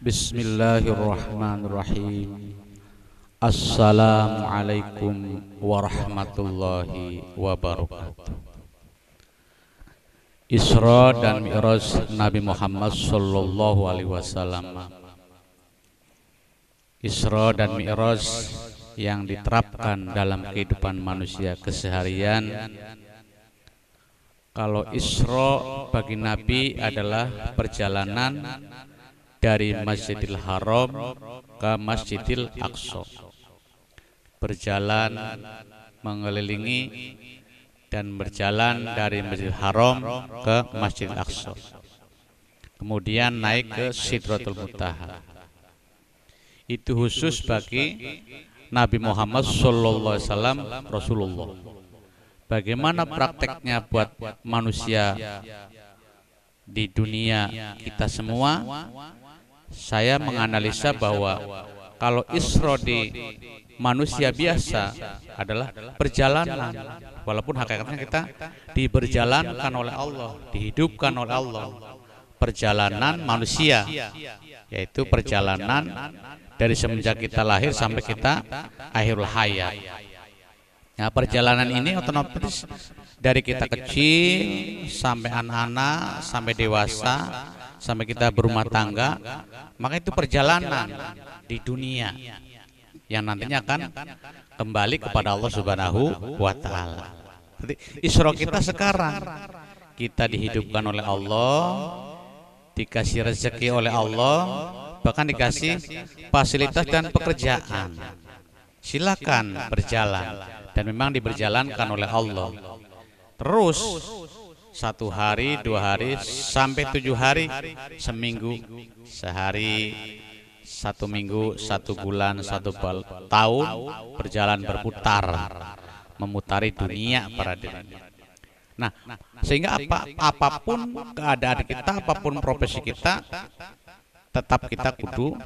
Bismillahirrahmanirrahim. Assalamualaikum warahmatullahi wabarakatuh. Isra dan Mi'raj Nabi Muhammad sallallahu alaihi wasallam. Isra dan Mi'raj yang diterapkan dalam kehidupan manusia keseharian. Kalau Isra bagi Nabi adalah perjalanan dari Masjidil Haram ke Masjidil Aqsa, berjalan mengelilingi dan berjalan dari Masjidil Haram ke Masjidil Aqsa, kemudian naik ke Sidratul Muntaha. Itu khusus bagi Nabi Muhammad sallallahu alaihi wasallam, Rasulullah. Bagaimana prakteknya buat manusia di dunia kita semua? Saya menganalisa bahwa kalau Isra di manusia biasa adalah perjalanan, walaupun hakikatnya kita diberjalankan oleh Allah, dihidupkan oleh Allah. Perjalanan manusia, yaitu perjalanan dari semenjak kita lahir sampai kita akhirul hayat. Nah, perjalanan ini otomatis dari kita kecil sampai anak-anak, sampai dewasa, sampai kita berumah tangga, maka itu perjalanan di dunia yang nantinya akan kembali kepada Allah Subhanahu wa Ta'ala. Isra kita sekarang, kita dihidupkan oleh Allah, dikasih rezeki oleh Allah, bahkan dikasih fasilitas dan pekerjaan. Silakan berjalan, dan memang diberjalankan oleh Allah. Terus 1 hari, 2 hari, sampai 7 hari, seminggu, sehari, 1 minggu, 1 bulan, 1 tahun, berjalan berputar, memutari dunia para diri. Nah, sehingga apapun keadaan kita, apapun profesi kita, tetap kita kudu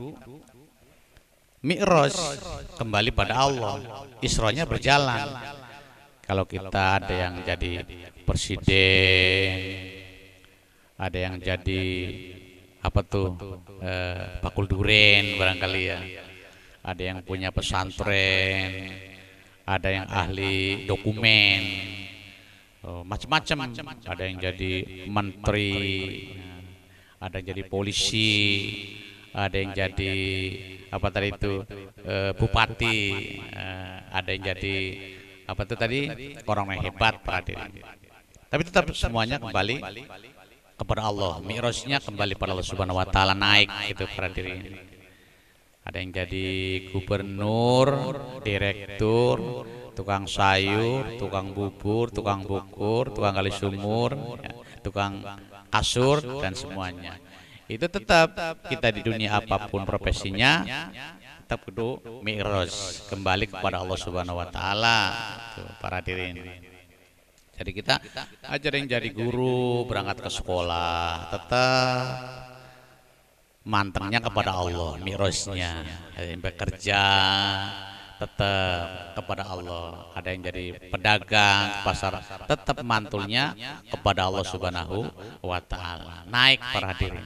Mi'raj, kembali pada Allah. Isranya berjalan. Kalau kita ada yang jadi presiden, ada yang jadi bakul duren barangkali ya, ada yang punya pesantren, ada yang ahli dokumen, macam-macam, ada yang jadi menteri, ada yang jadi polisi, ada yang jadi bupati, ada yang jadi orang yang hebat para diri. Tapi tetap semuanya kembali kepada Allah. Mi'rajnya kembali pada Allah Subhanahu wa Ta'ala, naik itu para diri. Ada yang jadi gubernur, direktur, tukang sayur, tukang bubur, tukang bukur, tukang gali sumur, tukang kasur, dan semuanya. Itu tetap kita di dunia apapun profesinya, tetap kudu Mi'raj, kembali kepada Allah Subhanahu wa Ta'ala para hadirin. Jadi kita ajar yang jadi guru, berangkat ke sekolah, tetap mantennya kepada Allah, Mi'rajnya. Yang bekerja tetap kepada Allah. Ada yang jadi pedagang pasar, tetap mantulnya kepada Allah Subhanahu wa Ta'ala, naik para hadirin.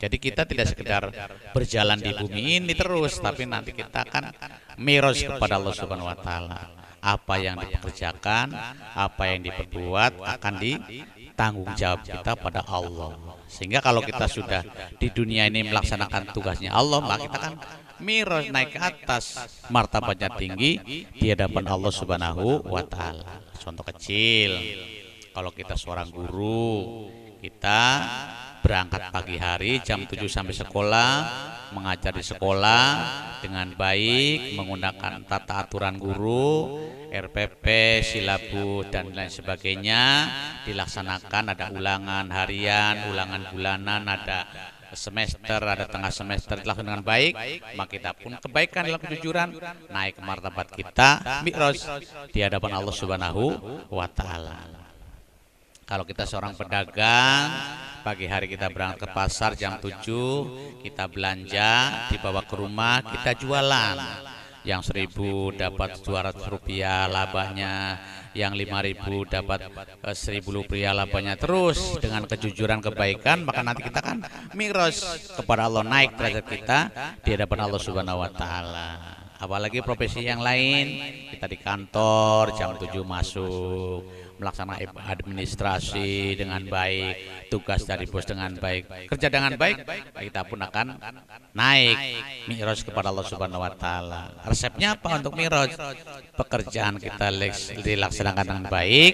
Jadi kita tidak sekedar berjalan di bumi ini terus, tapi nanti kita akan Mi'raj kepada Allah Subhanahu wa Ta'ala. Apa yang dipekerjakan, apa yang diperbuat akan ditanggung jawab kita pada Allah. Sehingga kalau kita sudah di dunia ini melaksanakan tugasnya Allah, maka kita akan Mi'raj, naik ke atas, martabatnya tinggi di hadapan Allah Subhanahu wa Ta'ala. Contoh kecil, kalau kita seorang guru, kita berangkat pagi hari jam 7 sampai sekolah, mengajar di sekolah dengan baik, menggunakan tata aturan guru, RPP, silabus, dan lain sebagainya, dilaksanakan. Ada ulangan harian, ulangan bulanan, ada semester, ada tengah semester, dilakukan dengan baik, maka kita pun kebaikan dalam kejujuran, naik ke martabat kita Mi'raj di hadapan Allah Subhanahu wa Ta'ala. Kalau kita seorang pedagang, pagi hari kita berangkat ke pasar jam 7, kita belanja, dibawa ke rumah, kita jualan. yang 1.000 dapat 200 rupiah labahnya, yang 5.000 dapat 1.000 rupiah labahnya. Terus dengan kejujuran kebaikan, maka nanti kita kan mi'raj kepada Allah, naik derajat kita di hadapan Allah Subhanahu wa taala. Apalagi profesi yang lain, kita di kantor jam 7 masuk, melaksanakan administrasi dengan baik, tugas dari bos dengan baik, kerja dengan baik, kita pun akan naik mi'raj kepada Allah Subhanahu wa taala. Resepnya apa untuk mi'raj? Pekerjaan kita dilaksanakan dengan baik,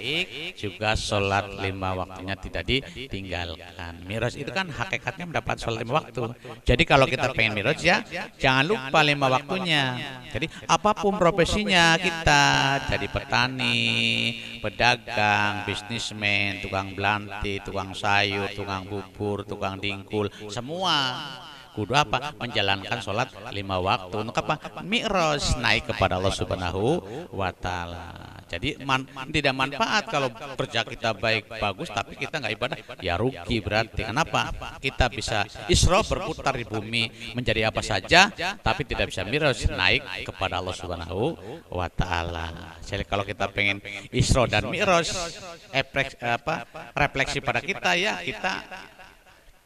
juga sholat 5 waktunya tidak ditinggalkan. Mi'raj itu kan hakikatnya mendapat sholat 5 waktu. Jadi kalau kita pengen mi'raj ya jangan lupa 5 waktunya. Jadi apapun profesinya, kita jadi petani, pedagang, bisnismen, tukang belanti, tukang sayur, tukang bubur, tukang dingkul, semua kudu apa? Menjalankan sholat 5 waktu. Untuk apa? Mi'raj, naik kepada Allah Subhanahu wa taala. Jadi tidak manfaat kalau kerja kita baik bagus tapi kita nggak ibadah, ya rugi berarti. Kenapa? Kita bisa Isra, berputar di bumi menjadi apa saja, tapi tidak bisa mi'raj, naik kepada Allah Subhanahu wa taala. Jadi kalau kita pengen Isra dan mi'raj, refleksi pada kita, ya kita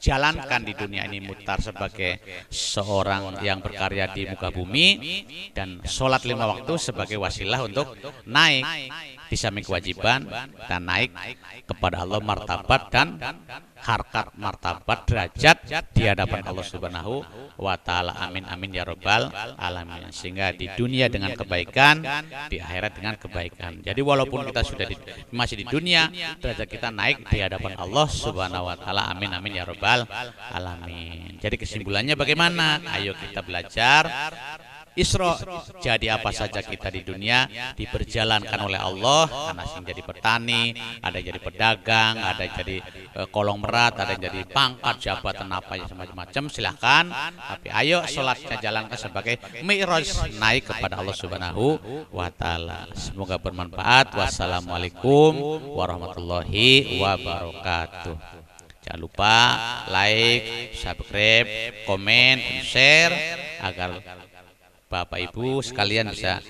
jalankan di dunia ini mutar sebagai seorang yang berkarya di muka bumi, dan sholat 5 waktu sebagai wasilah untuk naik di samping kewajiban dan naik kepada Allah, martabat dan harkat martabat derajat di hadapan Allah Subhanahu wa taala. Amin amin ya rabbal alamin. Sehingga di dunia dengan kebaikan, di akhirat dengan kebaikan. Jadi walaupun kita sudah masih di dunia, derajat kita naik di hadapan Allah Subhanahu wa taala. Amin amin ya rabbal alamin. Jadi kesimpulannya bagaimana? Ayo kita belajar Isra, jadi apa saja kita di dunia diperjalankan oleh Allah. Karena sing jadi petani, ada yang jadi pedagang, ada yang jadi kolong merat, ada yang jadi pangkat jabatan apa ya macam-macam, silahkan. Tapi ayo sholatnya jalankan sebagai mi'raj, naik kepada Allah Subhanahu wa taala. Semoga bermanfaat. Wassalamualaikum warahmatullahi wabarakatuh. Jangan lupa like, subscribe, komen, share agar Bapak Ibu sekalian bisa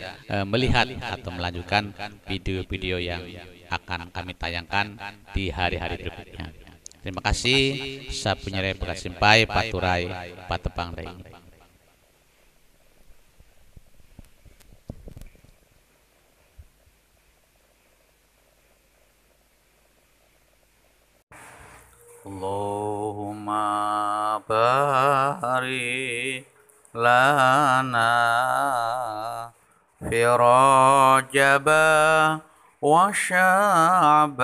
melihat atau melanjutkan video-video yang akan kami tayangkan di hari-hari berikutnya. Terima kasih. Sapunyere Pagasimpai Paturai Patepang Dai. Allahumma barik lana fi Rajaba wa Sya'bana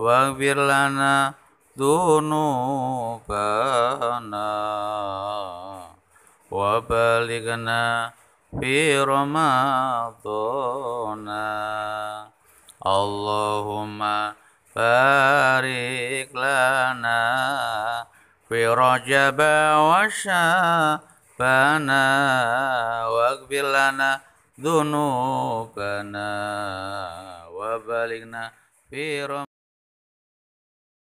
waghfir lana dzunubana wa balighna fi Ramadana. Allahumma barik lana fi Rajaba wa Sya'bana waghfir lana dzunubana wa balighna fi